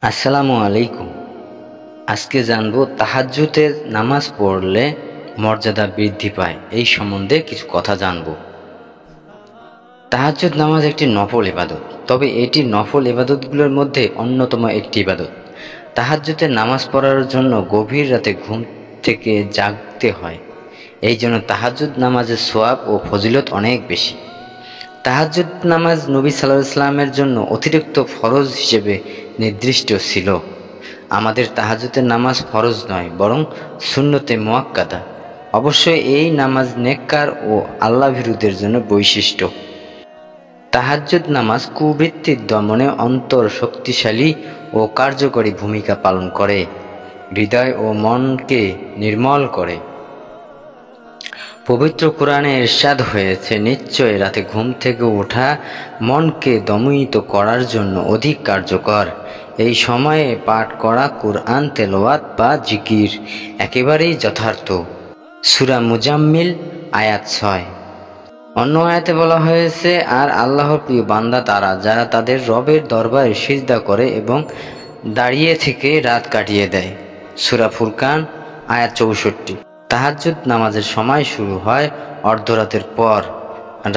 আসসালামু আলাইকুম। আজকে জানবো তাহাজ্জুদের নামাজ পড়লে মর্যাদা বৃদ্ধি পায় এই সম্বন্ধে কিছু কথা জানবো। তাহাজ্জুদ নামাজ একটি নফল ইবাদত, তবে এটি নফল ইবাদতগুলোর মধ্যে অন্যতম একটি ইবাদত। তাহাজ্জুদের নামাজ পড়ার জন্য গভীর রাতে ঘুম থেকে জাগতে হয়। এই জন্য তাহাজ্জুদ নামাজের সওয়াব ও ফজিলত অনেক বেশি। তাহাজ্জুদ নামাজ নবী সাল্লাল্লাহু আলাইহি ওয়াসাল্লামের জন্য অতিরিক্ত ফরজ হিসেবে নির্দিষ্ট ছিল। আমাদের তাহাজ্জুদের নামাজ ফরজ নয়, বরং সুন্নতে মুআক্কাদা। অবশ্যই এই নামাজ নেককার ও আল্লাহভীরুদের জন্য বৈশিষ্ট্য। তাহাজ্জুদ নামাজ কুবৃত্তির দমনে অন্তর শক্তিশালী ও কার্যকরী ভূমিকা পালন করে, হৃদয় ও মনকে নির্মল করে। পবিত্র কোরআনে ইরশাদ হয়েছে, নিশ্চয় রাতে ঘুম থেকে ওঠা মনকে দময়িত করার জন্য অধিক কার্যকর। এই সময়ে পাঠ করা কুরআন তেলাওয়াত বা জিকির একেবারেই যথার্থ। সূরা মুজাম্মিল আয়াত 6। অন্য আয়াতে বলা হয়েছে, আর আল্লাহর প্রিয় বান্দা তারা যারা তাদের রবের দরবারে সিজদা করে এবং দাঁড়িয়ে থেকে রাত কাটিয়ে দেয়। সূরা ফুরকান আয়াত 64। তাহাজ্জুদ নামাজের সময় শুরু হয় অর্ধরাতের পর।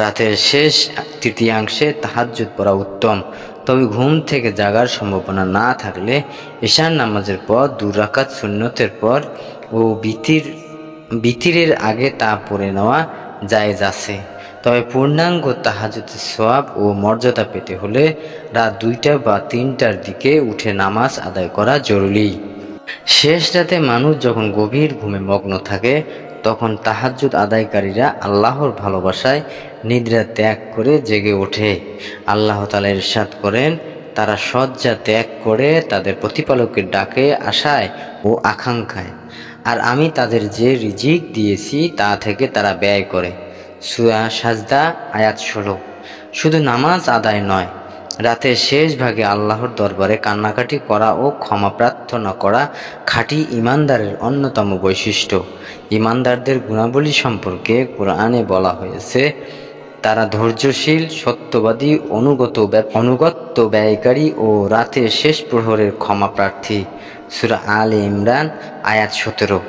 রাতের শেষ তৃতীয়াংশে তাহাজ্জুদ পড়া উত্তম, তবে ঘুম থেকে জাগার সম্ভাবনা না থাকলে ঈশার নামাজের পর 2 রাকাত সুন্নতের পর ও বিতিরের আগে তা পড়ে নেওয়া জায়েজ আছে। তবে পূর্ণাঙ্গ তাহাজ্জুদের সওয়াব ও মর্যাদা পেতে হলে রাত 2টা বা 3টার দিকে উঠে নামাজ আদায় করা জরুরি। শেষ রাতে মানুষ যখন গভীর ঘুমে মগ্ন থাকে, তখন তাহাজ্জুদ আদায়কারীরা আল্লাহর ভালোবাসায় নিদ্রা ত্যাগ করে জেগে ওঠে। আল্লাহ তাআলা ইরশাদ করেন, তারা শয্যা ত্যাগ করে তাদের প্রতিপালকের ডাকে আশায় ও আকাঙ্ক্ষায়, আর আমি তাদের যে রিজিক দিয়েছি তা থেকে তারা ব্যয় করে। সূরা সাজদা আয়াত 16। শুধু নামাজ আদায় নয়, রাতের শেষ ভাগে আল্লাহর দরবারে কান্নাকাটি করা ও ক্ষমা প্রার্থনা করা খাঁটি ঈমানদারের অন্যতম বৈশিষ্ট্য। ঈমানদারদের গুণাবলী সম্পর্কে কোরআনে বলা হয়েছে, তারা ধৈর্যশীল, সত্যবাদী, অনুগত্য ব্যয়কারী ও রাতের শেষ প্রহরের ক্ষমা প্রার্থী। সূরা আলে ইমরান আয়াত 17।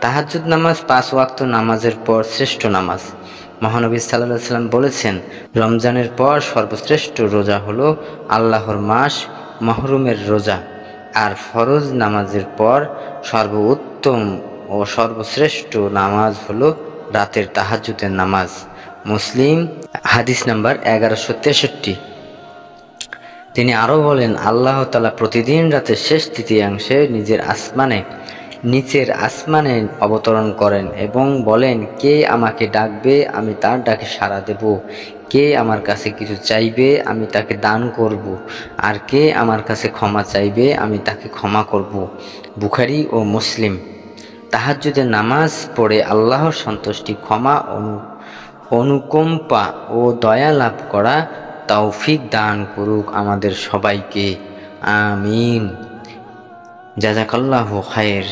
তাহাজ্জুদ নামাজ 5 ওয়াক্ত নামাজের পর শ্রেষ্ঠ নামাজ। মহানবী সাল্লাল্লাহু আলাইহি ওয়াসাল্লাম বলেছেন, রমজানের পর সর্বশ্রেষ্ঠ রোজা হলো আল্লাহর মাস মুহররমের রোজা, আর ফরজ নামাজের পর সর্বোত্তম ও সর্বশ্রেষ্ঠ নামাজ হলো রাতের তাহাজ্জুদের নামাজ। মুসলিম হাদিস নাম্বার 1163। তিনি আরও বলেন, আল্লাহ তাআলা প্রতিদিন রাতের শেষ তৃতীয়াংশে নিচের আসমানে অবতরণ করেন এবং বলেন, কে আমাকে ডাকবে, আমি তার ডাকে সাড়া দেব। কে আমার কাছে কিছু চাইবে, আমি তাকে দান করব। আর কে আমার কাছে ক্ষমা চাইবে, আমি তাকে ক্ষমা করব। বুখারী ও মুসলিম। তাহাজ্জুদের নামাজ পড়ে আল্লাহর সন্তুষ্টি, ক্ষমা, অনুকম্পা ও দয়া লাভ করা তৌফিক দান করুক আমাদের সবাইকে। আমিন। জাযাকাল্লাহু খায়র।